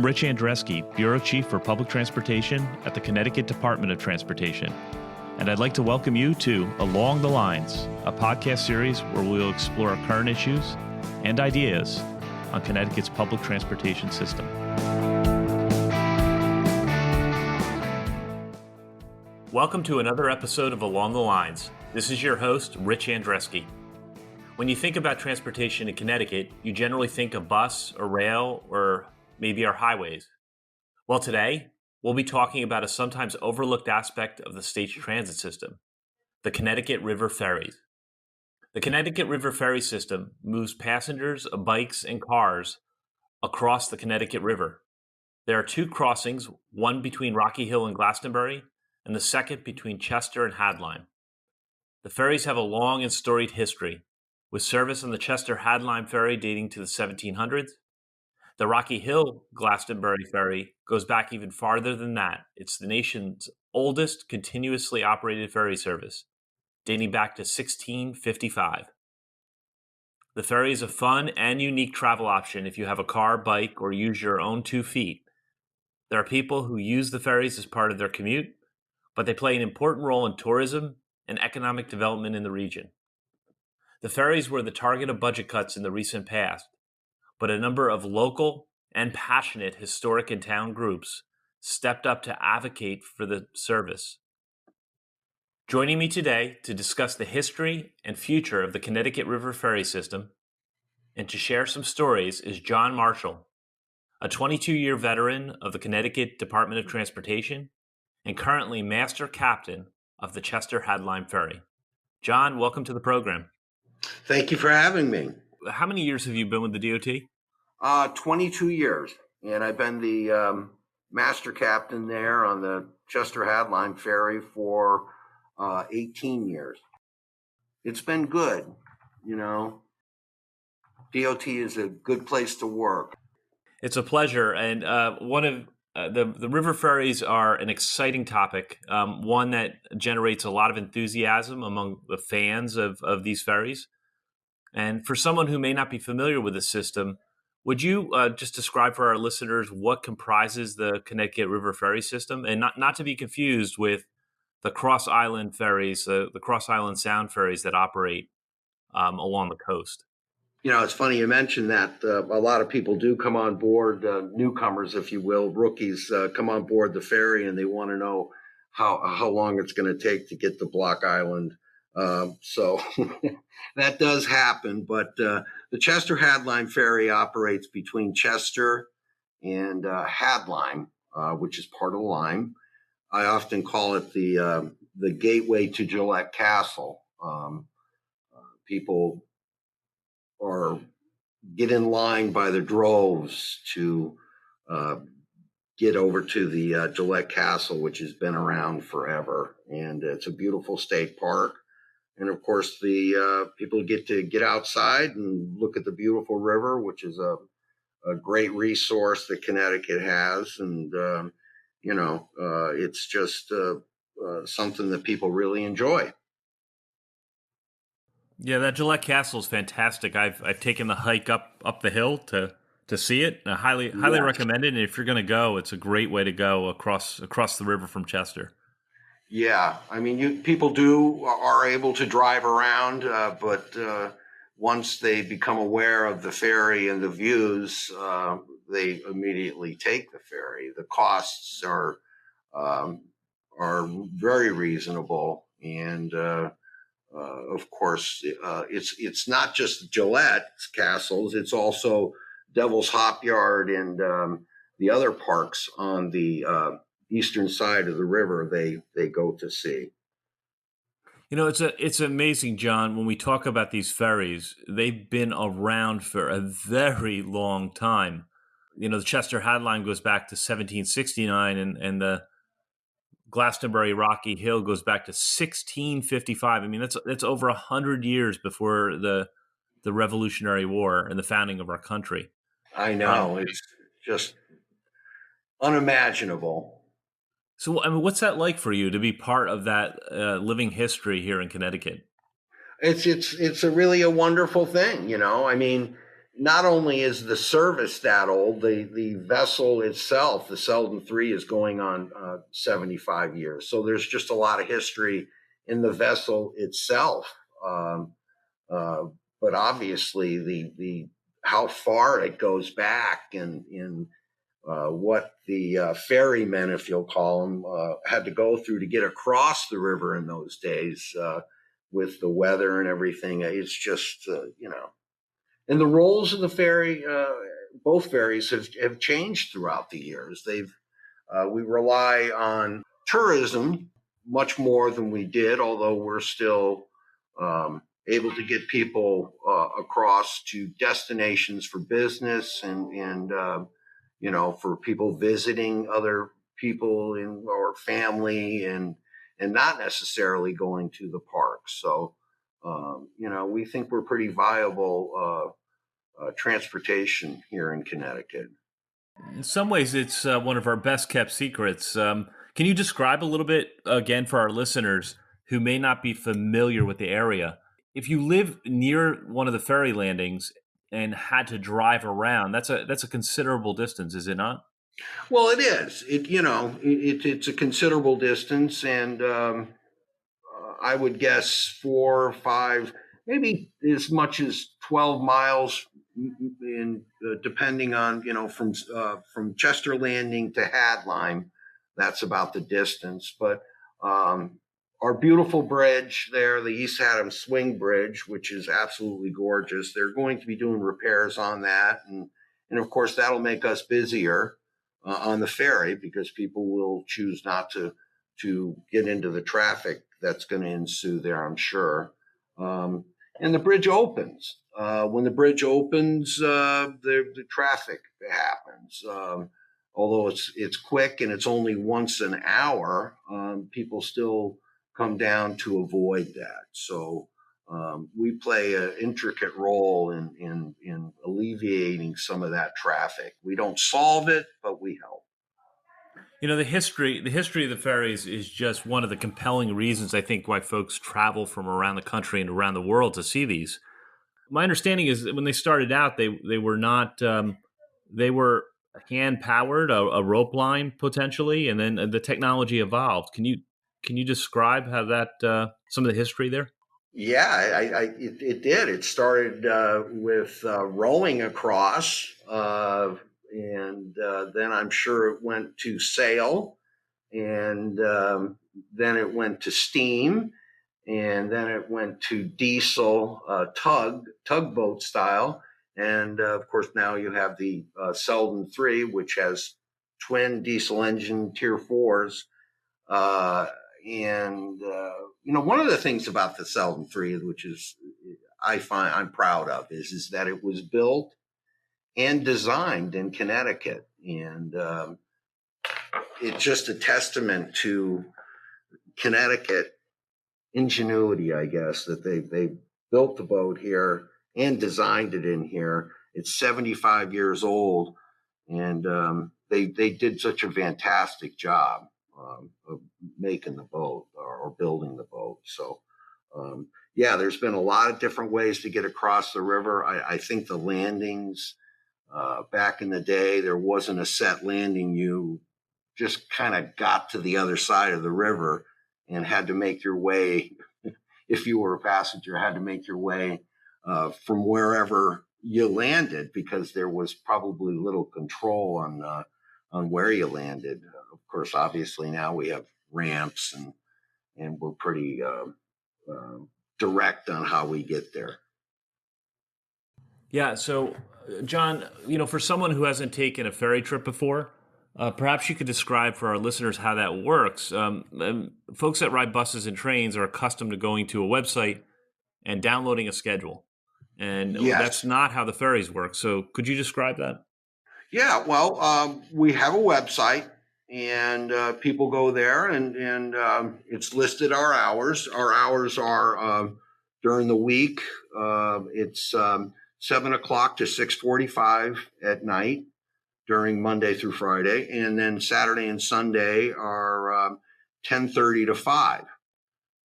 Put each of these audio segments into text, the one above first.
I'm Rich Andreski, Bureau Chief for Public Transportation at the Connecticut Department of Transportation. And I'd like to welcome you to Along the Lines, a podcast series where we'll explore current issues and ideas on Connecticut's public transportation system. Welcome to another episode of Along the Lines. This is your host, Rich Andreski. When you think about transportation in Connecticut, you generally think of bus or rail or maybe our highways. Well, today, we'll be talking about a sometimes overlooked aspect of the state's transit system, the Connecticut River ferries. The Connecticut River ferry system moves passengers, bikes, and cars across the Connecticut River. There are two crossings, one between Rocky Hill and Glastonbury, and the second between Chester and Hadline. The ferries have a long and storied history, with service on the Chester Hadline ferry dating to the 1700s. The Rocky Hill Glastonbury ferry goes back even farther than that. It's the nation's oldest continuously operated ferry service, dating back to 1655. The ferry is a fun and unique travel option if you have a car, bike, or use your own 2 feet. There are people who use the ferries as part of their commute, but they play an important role in tourism and economic development in the region. The ferries were the target of budget cuts in the recent past, but a number of local and passionate historic and town groups stepped up to advocate for the service. Joining me today to discuss the history and future of the Connecticut River ferry system and to share some stories is John Marshall, a 22-year veteran of the Connecticut Department of Transportation and currently Master Captain of the Chester Hadline Ferry. John, welcome to the program. Thank you for having me. How many years have you been with the DOT? 22 years, and I've been the master captain there on the Chester Hadline Ferry for 18 years. It's been good, you know. DOT is a good place to work. It's a pleasure, and one of the river ferries are an exciting topic, one that generates a lot of enthusiasm among the fans of these ferries. And for someone who may not be familiar with the system, would you just describe for our listeners what comprises the Connecticut River ferry system, and not to be confused with the cross-island ferries, the cross-island sound ferries that operate along the coast? You know, it's funny you mentioned that. A lot of people do come on board, newcomers, if you will, rookies, come on board the ferry, and they want to know how long it's going to take to get to Block Island. So that does happen, but the Chester Hadline Ferry operates between Chester and Hadline, which is part of Lyme. I often call it the gateway to Gillette Castle. People get in line by the droves to get over to the Gillette Castle, which has been around forever, and it's a beautiful state park. And of course, the people get to get outside and look at the beautiful river, which is a great resource that Connecticut has. And, it's just something that people really enjoy. Yeah, that Gillette Castle is fantastic. I've taken the hike up the hill to see it. I highly recommend it. And if you're going to go, it's a great way to go across the river from Chester. Yeah, I mean, people are able to drive around, but once they become aware of the ferry and the views, they immediately take the ferry. The costs are very reasonable, and of course, it's not just Gillette castles; it's also Devil's Hop Yard and the other parks on the eastern side of the river they go to see. You know, it's amazing, John, when we talk about these ferries, they've been around for a very long time. You know, the Chester Hadline goes back to 1769 and the Glastonbury Rocky Hill goes back to 1655. I mean, that's over 100 years before the Revolutionary War and the founding of our country. I know, it's just unimaginable. So, I mean, what's that like for you to be part of that living history here in Connecticut? It's really a wonderful thing, you know. I mean, not only is the service that old, the vessel itself, the Selden 3, is going on 75 years. So there's just a lot of history in the vessel itself. Um, uh, but obviously, the how far it goes back and in what the ferrymen, if you'll call them, had to go through to get across the river in those days with the weather and everything. It's just, and the roles of the ferry, both ferries have changed throughout the years. We rely on tourism much more than we did, although we're still able to get people across to destinations for business and for people visiting other people in or family and not necessarily going to the parks. So, we think we're pretty viable transportation here in Connecticut. In some ways, it's one of our best kept secrets. Can you describe a little bit again for our listeners who may not be familiar with the area? If you live near one of the ferry landings and had to drive around, that's a considerable distance, is it not? Well, it is. It's a considerable distance, and I would guess 4 or 5, maybe as much as 12 miles, in depending on from Chester Landing to Hadlime. That's about the distance. But our beautiful bridge there, the East Haddam Swing Bridge, which is absolutely gorgeous. They're going to be doing repairs on that, and of course that'll make us busier on the ferry because people will choose not to get into the traffic that's going to ensue there, I'm sure. And the bridge opens. When the bridge opens, the traffic happens. Although it's quick and it's only once an hour, people still come down to avoid that. So we play an intricate role in alleviating some of that traffic. We don't solve it, but we help. The history of the ferries is just one of the compelling reasons I think why folks travel from around the country and around the world to see these. My understanding is that when they started out, they were not they were hand powered, a rope line potentially, and then the technology evolved. Can you describe how that some of the history there? Yeah, it did. It started with rowing across, and then I'm sure it went to sail, and then it went to steam, and then it went to diesel tugboat style, and of course now you have the Selden 3, which has twin diesel engine Tier 4s. And one of the things about the Selden 3, which is I'm proud of, is that it was built and designed in Connecticut, and it's just a testament to Connecticut ingenuity, I guess, that they built the boat here and designed it in here. It's 75 years old, and they did such a fantastic job of making the boat or building the boat. So, yeah, there's been a lot of different ways to get across the river. I think the landings back in the day, there wasn't a set landing. You just kind of got to the other side of the river and had to make your way, if you were a passenger, had to make your way from wherever you landed because there was probably little control on where you landed. Of course, obviously now we have ramps and we're pretty direct on how we get there. Yeah. So, John, for someone who hasn't taken a ferry trip before, perhaps you could describe for our listeners how that works. Folks that ride buses and trains are accustomed to going to a website and downloading a schedule. And that's Yes. not how the ferries work. So could you describe that? Yeah, well, we have a website, and people go there, and it's listed our hours. Our hours are during the week. It's 7 o'clock to 6:45 at night during Monday through Friday, and then Saturday and Sunday are 10:30 to 5.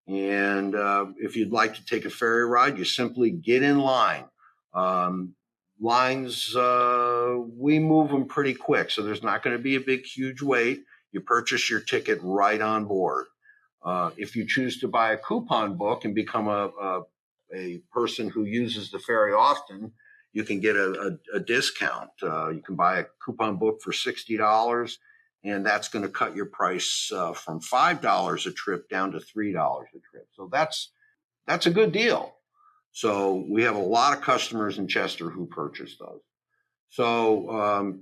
And if you'd like to take a ferry ride, you simply get in line. Um, lines, we move them pretty quick. So there's not going to be a big, huge wait. You purchase your ticket right on board. If you choose to buy a coupon book and become a person who uses the ferry often, you can get a discount. You can buy a coupon book for $60, and that's going to cut your price from $5 a trip down to $3 a trip. So that's a good deal. So we have a lot of customers in Chester who purchase those. So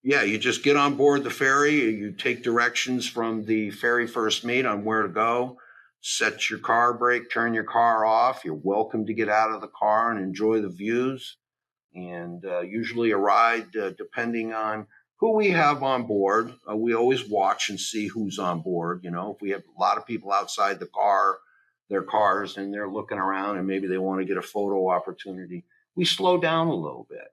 yeah, you just get on board the ferry. You take directions from the ferry first mate on where to go. Set your car brake, turn your car off. You're welcome to get out of the car and enjoy the views. And usually a ride, depending on who we have on board. We always watch and see who's on board. You know, if we have a lot of people outside their cars, and they're looking around and maybe they want to get a photo opportunity, we slow down a little bit.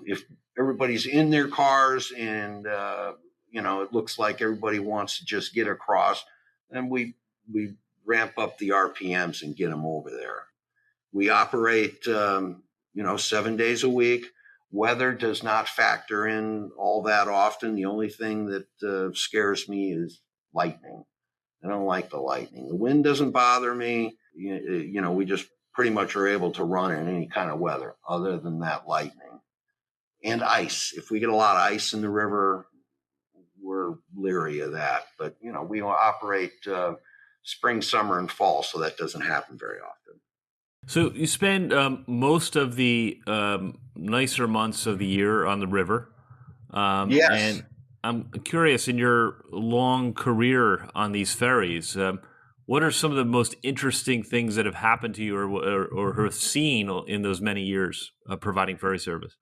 If everybody's in their cars and, it looks like everybody wants to just get across, then we ramp up the RPMs and get them over there. We operate, 7 days a week. Weather does not factor in all that often. The only thing that scares me is lightning. I don't like the lightning. The wind doesn't bother me. We just pretty much are able to run in any kind of weather other than that lightning. And ice. If we get a lot of ice in the river, we're leery of that. But, we operate spring, summer, and fall, so that doesn't happen very often. So you spend most of the nicer months of the year on the river. Yes. And I'm curious, in your long career on these ferries, what are some of the most interesting things that have happened to you or have seen in those many years of providing ferry service?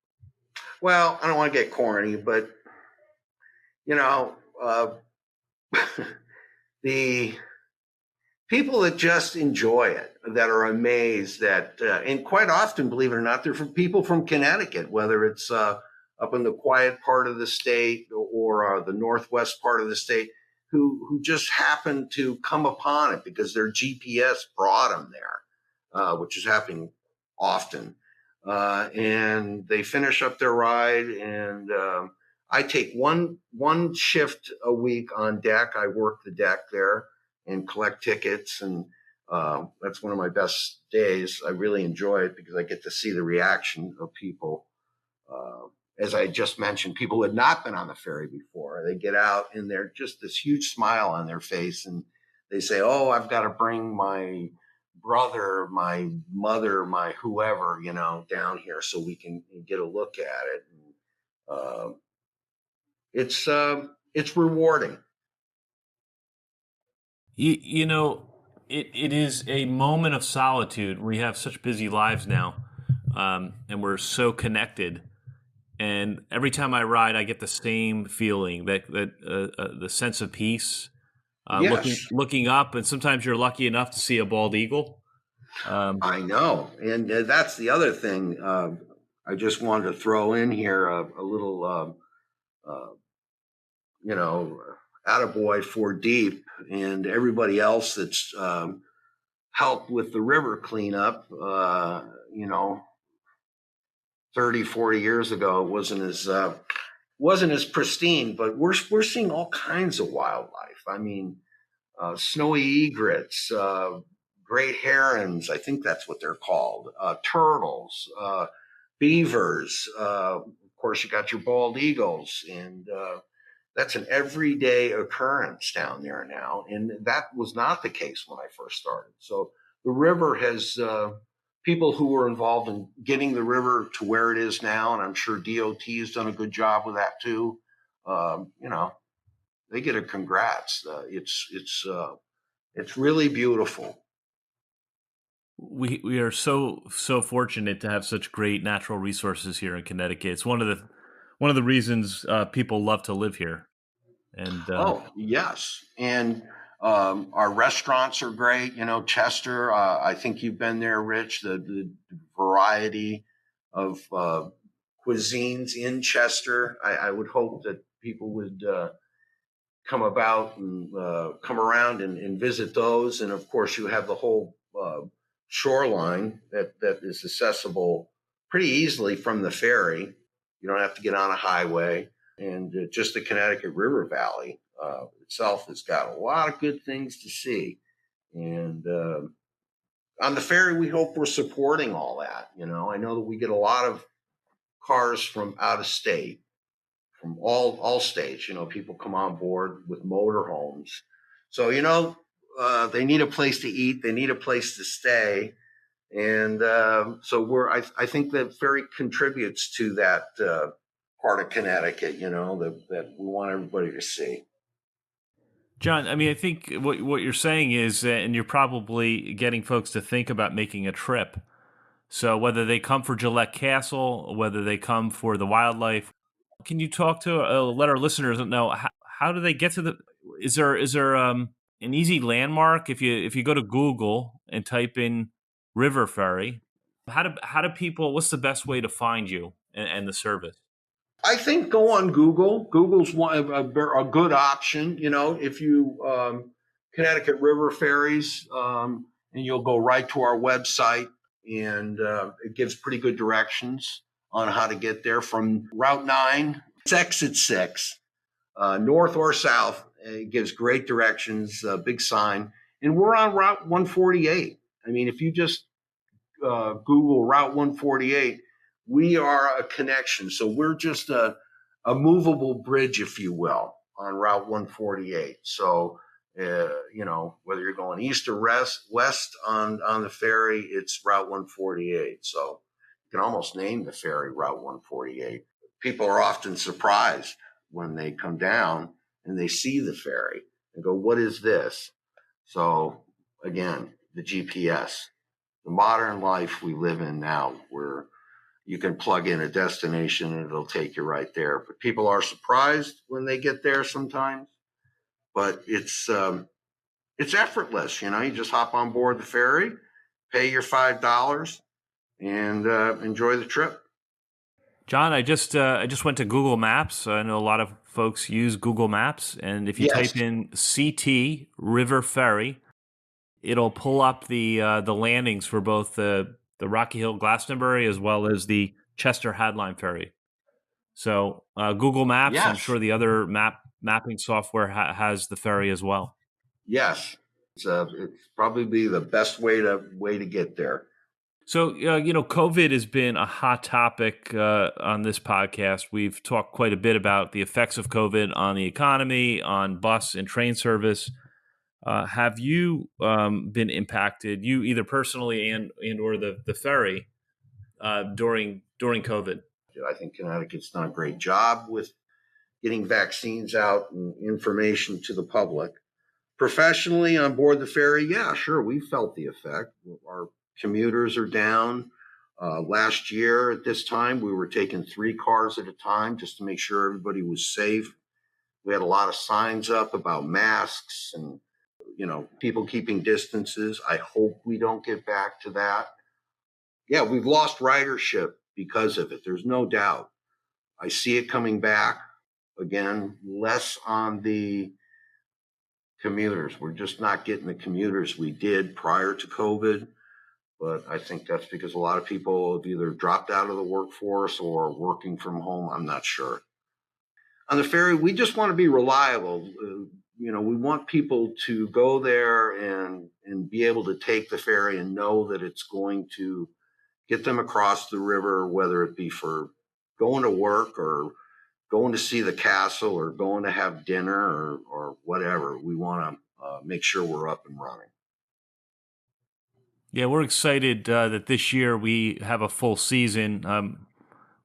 Well, I don't want to get corny, but, the people that just enjoy it, that are amazed that, and quite often, believe it or not, they're from people from Connecticut, whether it's up in the quiet part of the state or the northwest part of the state, who just happen to come upon it because their GPS brought them there, which is happening often. And they finish up their ride, and I take one shift a week on deck. I work the deck there and collect tickets, and that's one of my best days. I really enjoy it because I get to see the reaction of people. As I just mentioned, people who had not been on the ferry before, they get out and they're just this huge smile on their face, and they say, "Oh, I've got to bring my brother, my mother, my whoever, down here so we can get a look at it." And, it's rewarding. It is a moment of solitude. We have such busy lives now, and we're so connected. And every time I ride, I get the same feeling that the sense of peace. Yes. Looking up, and sometimes you're lucky enough to see a bald eagle. I know, and that's the other thing. I just wanted to throw in here a little, attaboy for Deep and everybody else that's helped with the river cleanup. 30, 40 years ago, it wasn't as pristine, but we're seeing all kinds of wildlife. I mean, snowy egrets, great herons, I think that's what they're called, turtles, beavers. Of course, you got your bald eagles, and that's an everyday occurrence down there now. And that was not the case when I first started. So the river has people who were involved in getting the river to where it is now, and I'm sure DOT has done a good job with that too. They get a congrats. It's really beautiful. We are so fortunate to have such great natural resources here in Connecticut. It's one of the reasons people love to live here. And oh yes, and our restaurants are great. Chester. I think you've been there, Rich. The variety of cuisines in Chester. I would hope that people would come about and come around and visit those. And of course, you have the whole shoreline that is accessible pretty easily from the ferry. You don't have to get on a highway. And just the Connecticut River Valley itself has got a lot of good things to see. And on the ferry, we hope we're supporting all that. I know that we get a lot of cars from out of state, from all states. People come on board with motorhomes. So, they need a place to eat. They need a place to stay. And so I think that ferry contributes to that part of Connecticut, that we want everybody to see. John, I mean, I think what you're saying is, and you're probably getting folks to think about making a trip. So whether they come for Gillette Castle, whether they come for the wildlife, can you talk to let our listeners know how do they get to the? Is there an easy landmark if you go to Google and type in River Ferry? How do people? What's the best way to find you and the service? I think go on Google. Google's a good option. If you Connecticut River Ferries, and you'll go right to our website, and it gives pretty good directions on how to get there from Route 9. It's exit 6, north or south. It gives great directions, big sign. And we're on Route 148. I mean, if you just Google Route 148, we are a connection. So we're just a movable bridge, if you will, on Route 148. So, whether you're going east or west on the ferry, it's Route 148. So you can almost name the ferry Route 148. People are often surprised when they come down and they see the ferry and go, what is this? So again, the GPS. The modern life we live in now, where you can plug in a destination and it'll take you right there. But people are surprised when they get there sometimes. But it's effortless. You just hop on board the ferry, pay your $5, and enjoy the trip. John, I just went to Google Maps. I know a lot of folks use Google Maps, and if you type in CT River Ferry, it'll pull up the landings for both the Rocky Hill Glastonbury as well as the Chester Hadline Ferry. So Google Maps, I'm sure the other mapping software has the ferry as well. Yes, it's probably the best way to get there. So COVID has been a hot topic on this podcast. We've talked quite a bit about the effects of COVID on the economy, on bus and train service. Have you been impacted, you either personally and or the ferry during COVID? I think Connecticut's done a great job with getting vaccines out and information to the public. Professionally on board the ferry, yeah, sure, we felt the effect. Our commuters are down. Last year at this time, we were taking 3 cars at a time just to make sure everybody was safe. We had a lot of signs up about masks and people keeping distances. I hope we don't get back to that. Yeah, we've lost ridership because of it. There's no doubt. I see it coming back. Again, less on the commuters. We're just not getting the commuters we did prior to COVID. But I think that's because a lot of people have either dropped out of the workforce or working from home. I'm not sure. On the ferry, we just want to be reliable. We want people to go there and be able to take the ferry and know that it's going to get them across the river, whether it be for going to work or going to see the castle or going to have dinner or whatever. We want to make sure we're up and running. Yeah, we're excited that this year we have a full season.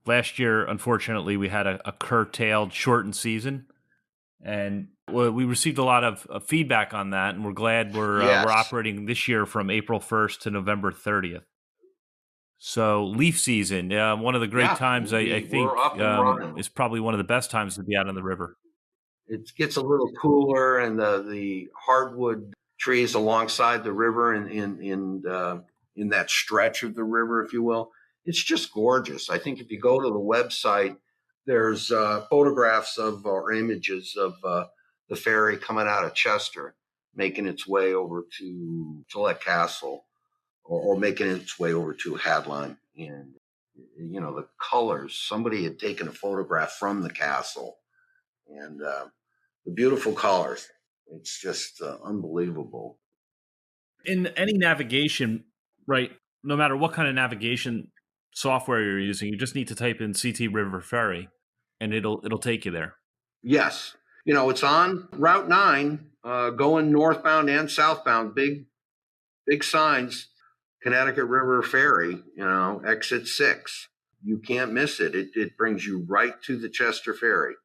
Last year, unfortunately, we had a curtailed, shortened season. And we received a lot of feedback on that, and we're glad we're operating this year from April 1st to November 30th. So leaf season, one of the great times I think is probably one of the best times to be out on the river. It gets a little cooler, and the hardwood trees alongside the river and in that stretch of the river, if you will, it's just gorgeous. I think if you go to the website, there's photographs or images of the ferry coming out of Chester, making its way over to Gillette Castle, or making its way over to Hadline. And the colors. Somebody had taken a photograph from the castle, and the beautiful colors. It's just unbelievable. In any navigation, right? No matter what kind of navigation software you're using, you just need to type in CT River Ferry, and it'll take you there. Yes. It's on Route 9, going northbound and southbound, big signs, Connecticut River Ferry, exit 6. You can't miss it. It brings you right to the Chester Ferry.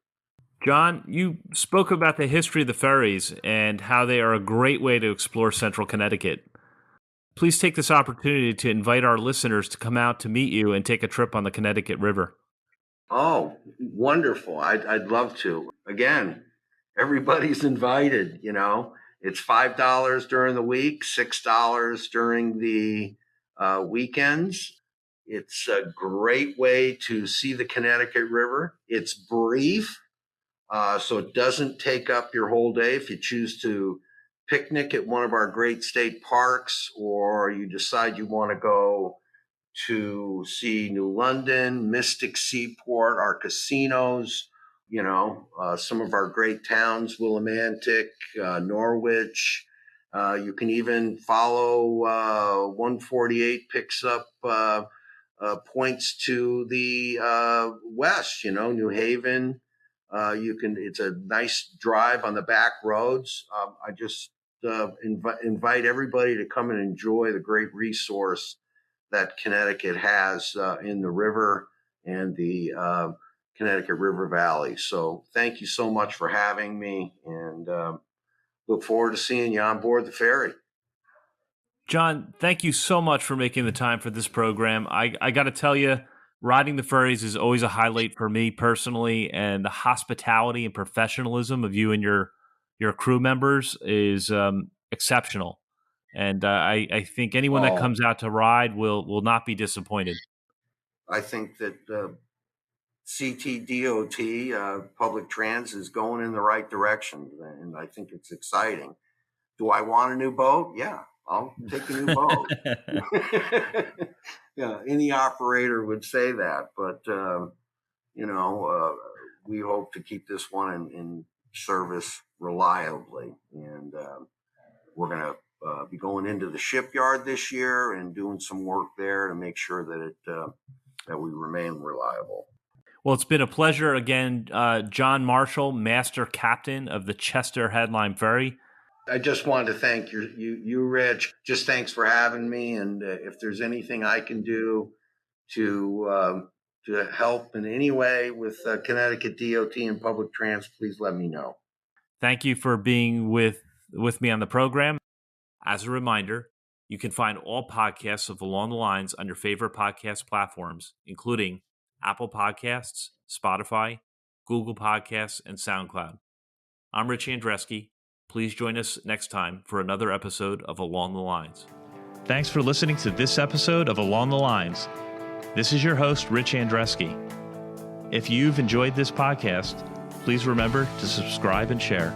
John, you spoke about the history of the ferries and how they are a great way to explore central Connecticut. Please take this opportunity to invite our listeners to come out to meet you and take a trip on the Connecticut River. Oh, wonderful. I'd love to. Again, everybody's invited, It's $5 during the week, $6 during the weekends. It's a great way to see the Connecticut River. It's brief, so it doesn't take up your whole day. If you choose to picnic at one of our great state parks, or you decide you want to go to see New London, Mystic Seaport, our casinos, some of our great towns, Willimantic, Norwich. You can even follow 148 picks up points to the west, New Haven. It's a nice drive on the back roads. I just invite everybody to come and enjoy the great resource that Connecticut has in the river and the Connecticut River Valley. So thank you so much for having me, and look forward to seeing you on board the ferry. John, thank you so much for making the time for this program. I got to tell you, riding the ferries is always a highlight for me personally, and the hospitality and professionalism of you and your crew members is exceptional. And I think anyone that comes out to ride will not be disappointed. I think that CTDOT, public trans, is going in the right direction, and I think it's exciting. Do I want a new boat? Yeah, I'll take a new boat. Yeah, any operator would say that, but we hope to keep this one in service reliably, and we're going to be going into the shipyard this year and doing some work there to make sure that we remain reliable. Well, it's been a pleasure again, John Marshall, Master Captain of the Chester Headline Ferry. I just wanted to thank you, Rich. Just thanks for having me. And if there's anything I can do to help in any way with Connecticut DOT and public trans, please let me know. Thank you for being with me on the program. As a reminder, you can find all podcasts of Along the Lines on your favorite podcast platforms, including Apple Podcasts, Spotify, Google Podcasts, and SoundCloud. I'm Rich Andreski. Please join us next time for another episode of Along the Lines. Thanks for listening to this episode of Along the Lines. This is your host, Rich Andreski. If you've enjoyed this podcast, please remember to subscribe and share.